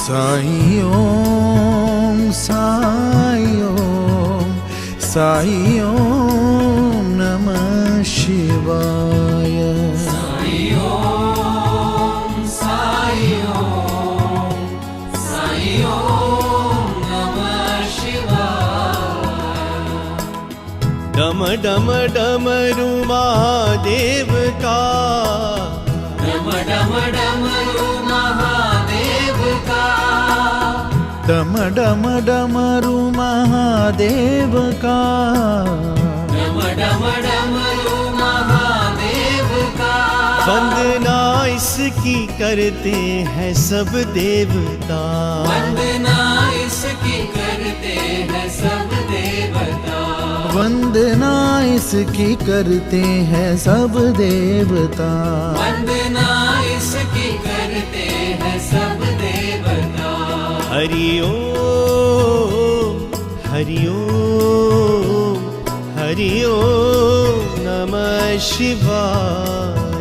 साई ओम साई ओम साई ओम नमः शिवाय। साई ओम साई ओम साई ओम नमः शिवाय। डम डम डमरू महादेव का, डम डम डमरू महादेव का, डम डम डमरू महादेव का, डम डम डमरू महादेव का। वंदना इसकी करते हैं सब देवता, वंदना इसकी करते हैं सब देवता, वंदना इसकी करते हैं सब देवता। वंदना इसकी करते हैं सब देवता। हरि ओम हरि ओम हरि ओम नमः शिवाय।